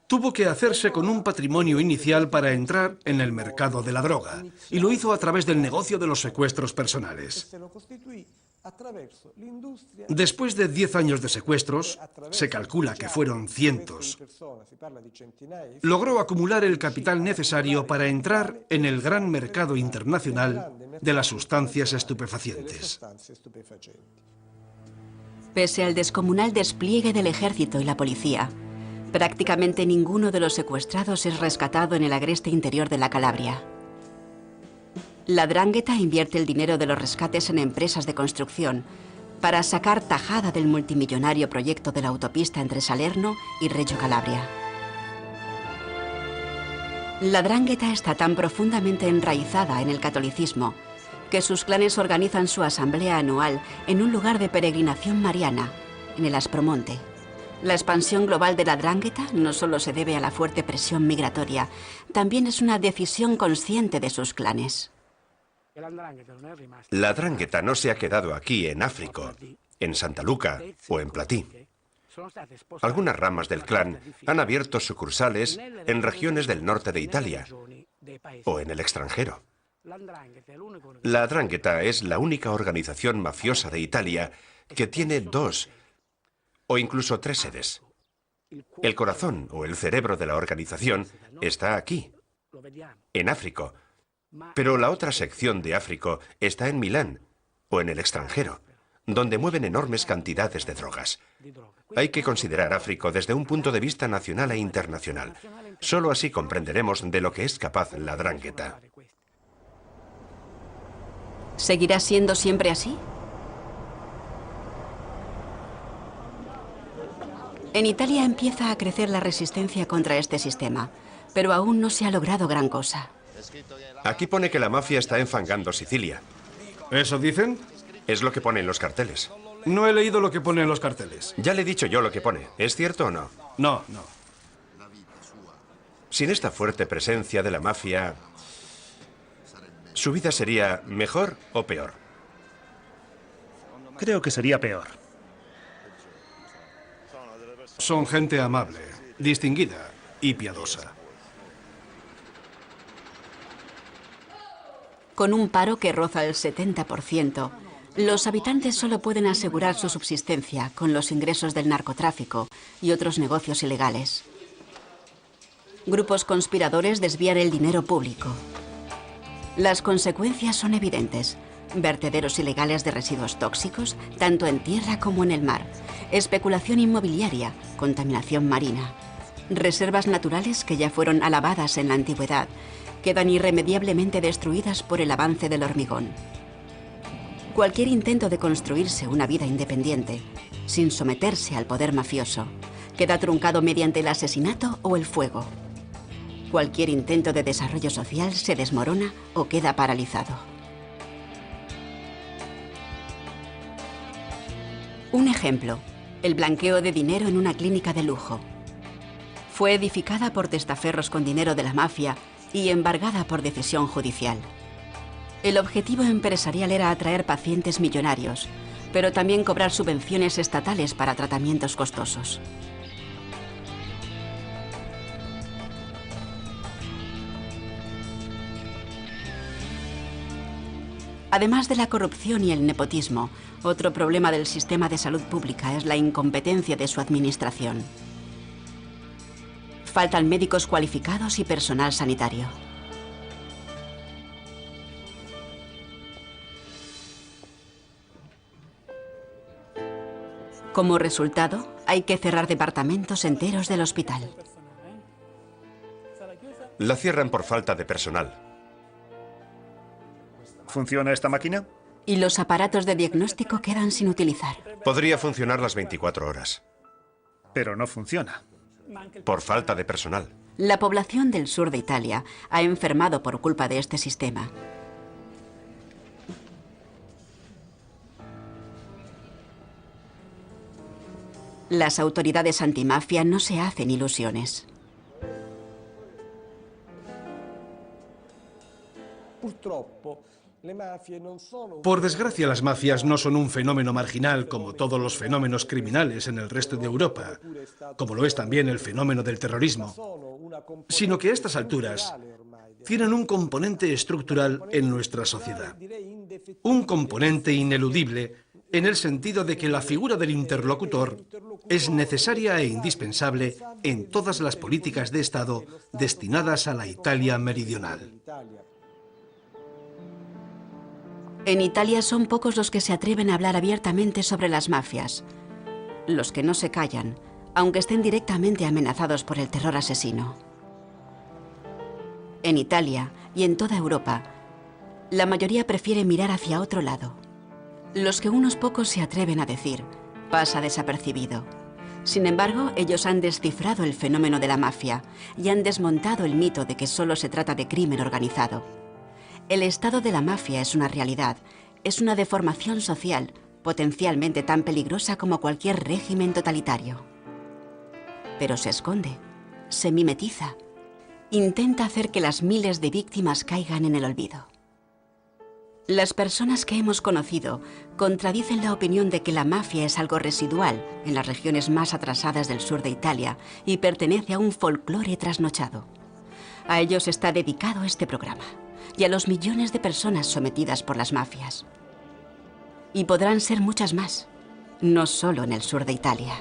Tuvo que hacerse con un patrimonio inicial para entrar en el mercado de la droga, y lo hizo a través del negocio de los secuestros personales. Después de 10 años de secuestros, se calcula que fueron cientos, logró acumular el capital necesario para entrar en el gran mercado internacional de las sustancias estupefacientes. Pese al descomunal despliegue del ejército y la policía, prácticamente ninguno de los secuestrados es rescatado en el agreste interior de la Calabria. La 'Ndrangheta invierte el dinero de los rescates en empresas de construcción para sacar tajada del multimillonario proyecto de la autopista entre Salerno y Reggio Calabria. La 'Ndrangheta está tan profundamente enraizada en el catolicismo que sus clanes organizan su asamblea anual en un lugar de peregrinación mariana, en el Aspromonte. La expansión global de la 'Ndrangheta no solo se debe a la fuerte presión migratoria, también es una decisión consciente de sus clanes. La 'Ndrangheta no se ha quedado aquí en África, en Santa Luca o en Platí. Algunas ramas del clan han abierto sucursales en regiones del norte de Italia o en el extranjero. La 'Ndrangheta es la única organización mafiosa de Italia que tiene 2 o incluso 3 sedes. El corazón o el cerebro de la organización está aquí, en África, pero la otra sección de África está en Milán o en el extranjero, donde mueven enormes cantidades de drogas. Hay que considerar África desde un punto de vista nacional e internacional. Solo así comprenderemos de lo que es capaz la 'Ndrangheta. ¿Seguirá siendo siempre así? En Italia empieza a crecer la resistencia contra este sistema, pero aún no se ha logrado gran cosa. Aquí pone que la mafia está enfangando Sicilia. ¿Eso dicen? Es lo que pone en los carteles. No he leído lo que pone en los carteles. Ya le he dicho yo lo que pone. ¿Es cierto o no? No. Sin esta fuerte presencia de la mafia, ¿su vida sería mejor o peor? Creo que sería peor. Son gente amable, distinguida y piadosa. Con un paro que roza el 70%, los habitantes solo pueden asegurar su subsistencia con los ingresos del narcotráfico y otros negocios ilegales. Grupos conspiradores desvían el dinero público. Las consecuencias son evidentes. Vertederos ilegales de residuos tóxicos, tanto en tierra como en el mar. Especulación inmobiliaria, contaminación marina. Reservas naturales que ya fueron alabadas en la antigüedad quedan irremediablemente destruidas por el avance del hormigón. Cualquier intento de construirse una vida independiente, sin someterse al poder mafioso, queda truncado mediante el asesinato o el fuego. Cualquier intento de desarrollo social se desmorona o queda paralizado. Un ejemplo, el blanqueo de dinero en una clínica de lujo. Fue edificada por testaferros con dinero de la mafia y embargada por decisión judicial. El objetivo empresarial era atraer pacientes millonarios, pero también cobrar subvenciones estatales para tratamientos costosos. Además de la corrupción y el nepotismo, otro problema del sistema de salud pública es la incompetencia de su administración. Faltan médicos cualificados y personal sanitario. Como resultado, hay que cerrar departamentos enteros del hospital. La cierran por falta de personal. ¿Funciona esta máquina? Y los aparatos de diagnóstico quedan sin utilizar. Podría funcionar las 24 horas. Pero no funciona. Por falta de personal. La población del sur de Italia ha enfermado por culpa de este sistema. Las autoridades antimafia no se hacen ilusiones. Por desgracia, las mafias no son un fenómeno marginal como todos los fenómenos criminales en el resto de Europa, como lo es también el fenómeno del terrorismo, sino que a estas alturas tienen un componente estructural en nuestra sociedad, un componente ineludible en el sentido de que la figura del interlocutor es necesaria e indispensable en todas las políticas de Estado destinadas a la Italia meridional. En Italia son pocos los que se atreven a hablar abiertamente sobre las mafias. Los que no se callan, aunque estén directamente amenazados por el terror asesino. En Italia y en toda Europa, la mayoría prefiere mirar hacia otro lado. Los que unos pocos se atreven a decir, pasa desapercibido. Sin embargo, ellos han descifrado el fenómeno de la mafia y han desmontado el mito de que solo se trata de crimen organizado. El estado de la mafia es una realidad, es una deformación social, potencialmente tan peligrosa como cualquier régimen totalitario. Pero se esconde, se mimetiza, intenta hacer que las miles de víctimas caigan en el olvido. Las personas que hemos conocido contradicen la opinión de que la mafia es algo residual en las regiones más atrasadas del sur de Italia y pertenece a un folclore trasnochado. A ellos está dedicado este programa y a los millones de personas sometidas por las mafias. Y podrán ser muchas más, no solo en el sur de Italia.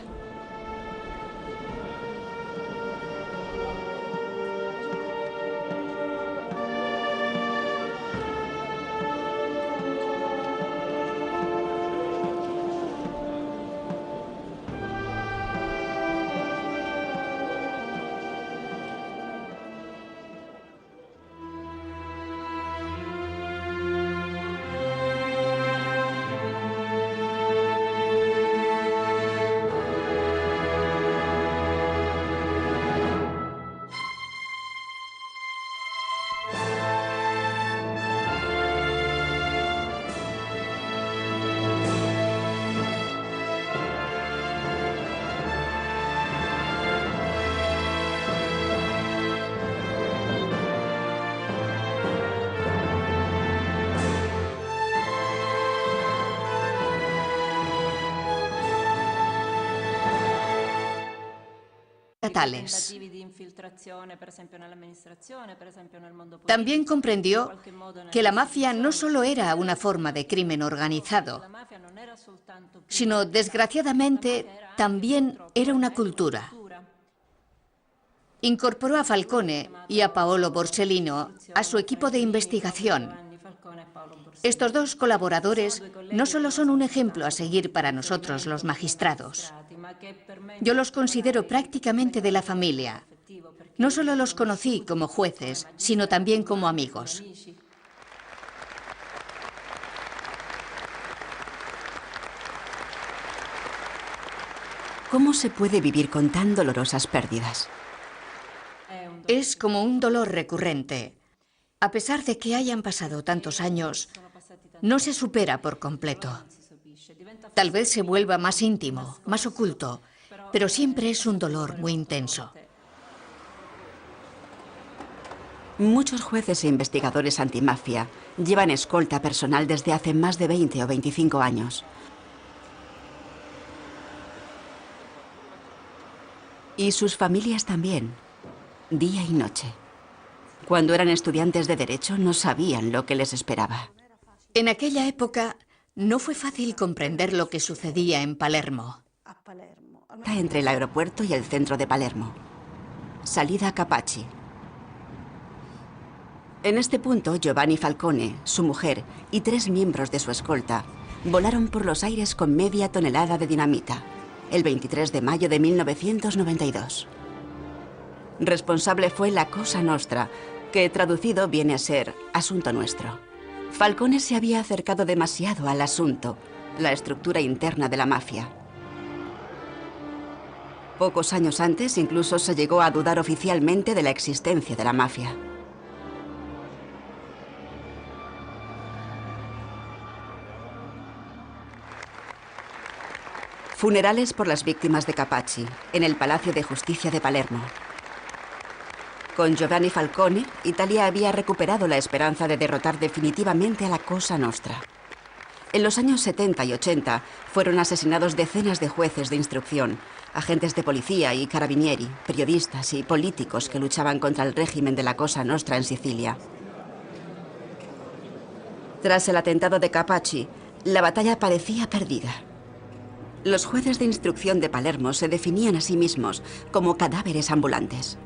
Estatales. También comprendió que la mafia no solo era una forma de crimen organizado, sino, desgraciadamente, también era una cultura. Incorporó a Falcone y a Paolo Borsellino a su equipo de investigación. Estos dos colaboradores no solo son un ejemplo a seguir para nosotros los magistrados. Yo los considero prácticamente de la familia. No solo los conocí como jueces, sino también como amigos. ¿Cómo se puede vivir con tan dolorosas pérdidas? Es como un dolor recurrente. A pesar de que hayan pasado tantos años, no se supera por completo. Tal vez se vuelva más íntimo, más oculto, pero siempre es un dolor muy intenso. Muchos jueces e investigadores antimafia llevan escolta personal desde hace más de 20 o 25 años. Y sus familias también, día y noche. Cuando eran estudiantes de Derecho no sabían lo que les esperaba. En aquella época no fue fácil comprender lo que sucedía en Palermo. Entre el aeropuerto y el centro de Palermo. Salida a Capaci. En este punto, Giovanni Falcone, su mujer y 3 miembros de su escolta volaron por los aires con media tonelada de dinamita, el 23 de mayo de 1992. Responsable fue la Cosa Nostra, que traducido viene a ser Asunto Nuestro. Falcone se había acercado demasiado al asunto, la estructura interna de la mafia. Pocos años antes, incluso se llegó a dudar oficialmente de la existencia de la mafia. Funerales por las víctimas de Capaci, en el Palacio de Justicia de Palermo. Con Giovanni Falcone, Italia había recuperado la esperanza de derrotar definitivamente a la Cosa Nostra. En los años 70 y 80 fueron asesinados decenas de jueces de instrucción, agentes de policía y carabinieri, periodistas y políticos que luchaban contra el régimen de la Cosa Nostra en Sicilia. Tras el atentado de Capaci, La batalla parecía perdida. Los jueces de instrucción de Palermo se definían a sí mismos como cadáveres ambulantes.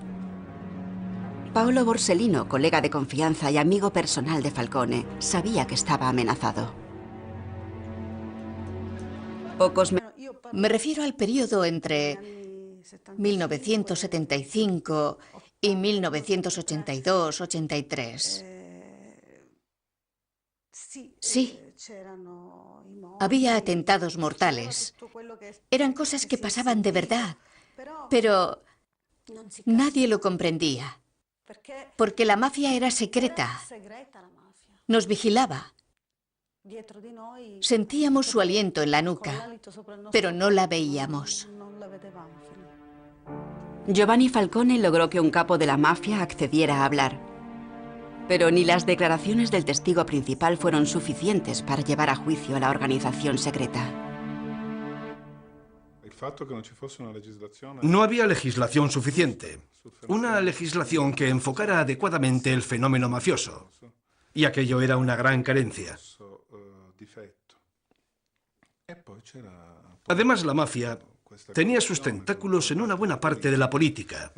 Paolo Borsellino, colega de confianza y amigo personal de Falcone, sabía que estaba amenazado. Me refiero al periodo entre 1975 y 1982-83. Sí. Había atentados mortales. Eran cosas que pasaban de verdad, pero nadie lo comprendía, porque la mafia era secreta. Nos vigilaba. Sentíamos su aliento en la nuca, pero no la veíamos. Giovanni Falcone logró que un capo de la mafia accediera a hablar. Pero ni las declaraciones del testigo principal fueron suficientes para llevar a juicio a la organización secreta. No había legislación suficiente. Una legislación que enfocara adecuadamente el fenómeno mafioso. Y aquello era una gran carencia. Además, la mafia tenía sus tentáculos en una buena parte de la política.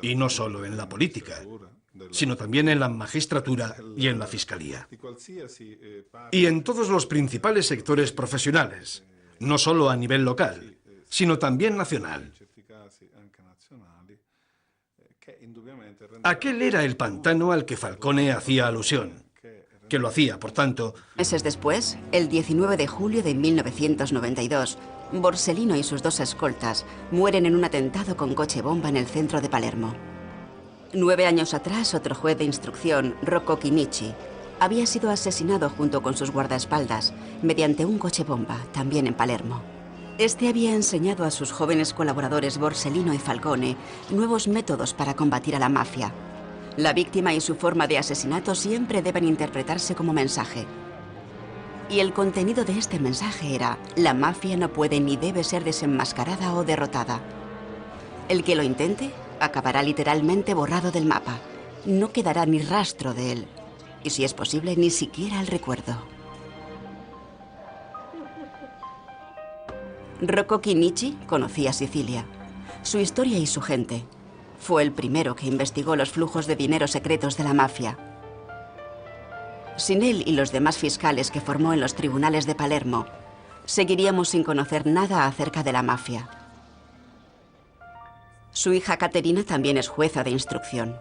Y no solo en la política, sino también en la magistratura y en la fiscalía. Y en todos los principales sectores profesionales, no solo a nivel local, sino también nacional. Aquel era el pantano al que Falcone hacía alusión, que lo hacía, por tanto... Meses después, el 19 de julio de 1992, Borsellino y sus dos escoltas mueren en un atentado con coche bomba en el centro de Palermo. 9 años atrás, otro juez de instrucción, Rocco Chinnici, había sido asesinado junto con sus guardaespaldas mediante un coche bomba, también en Palermo. Este había enseñado a sus jóvenes colaboradores Borsellino y Falcone nuevos métodos para combatir a la mafia. La víctima y su forma de asesinato siempre deben interpretarse como mensaje. Y el contenido de este mensaje era: la mafia no puede ni debe ser desenmascarada o derrotada. El que lo intente acabará literalmente borrado del mapa. No quedará ni rastro de él. Y si es posible, ni siquiera el recuerdo. Rocco Chinnici conocía Sicilia, su historia y su gente. Fue el primero que investigó los flujos de dinero secretos de la mafia. Sin él y los demás fiscales que formó en los tribunales de Palermo, seguiríamos sin conocer nada acerca de la mafia. Su hija Caterina también es jueza de instrucción.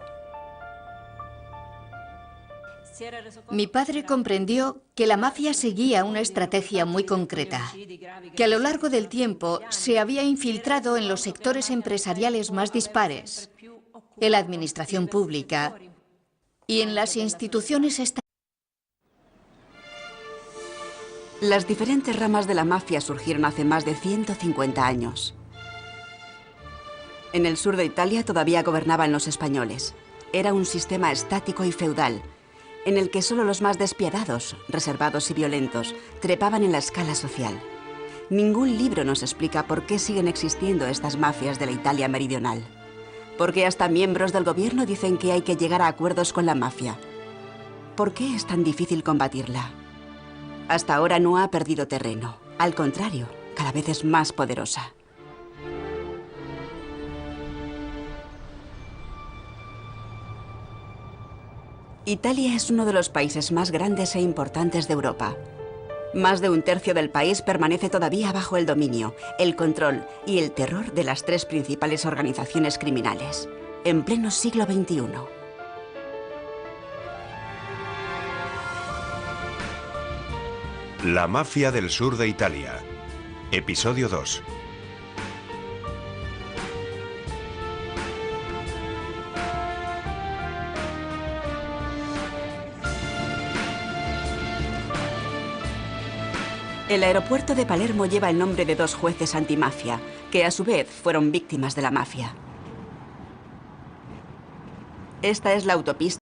Mi padre comprendió que la mafia seguía una estrategia muy concreta, que a lo largo del tiempo se había infiltrado en los sectores empresariales más dispares, en la administración pública y en las instituciones estatales. Las diferentes ramas de la mafia surgieron hace más de 150 años. En el sur de Italia todavía gobernaban los españoles. Era un sistema estático y feudal, en el que solo los más despiadados, reservados y violentos, trepaban en la escala social. Ningún libro nos explica por qué siguen existiendo estas mafias de la Italia meridional. Porque hasta miembros del gobierno dicen que hay que llegar a acuerdos con la mafia. ¿Por qué es tan difícil combatirla? Hasta ahora no ha perdido terreno. Al contrario, cada vez es más poderosa. Italia es uno de los países más grandes e importantes de Europa. Más de un tercio del país permanece todavía bajo el dominio, el control y el terror de las 3 principales organizaciones criminales, en pleno siglo XXI. La mafia del sur de Italia. Episodio 2. El aeropuerto de Palermo lleva el nombre de 2 jueces antimafia, que a su vez fueron víctimas de la mafia. Esta es la autopista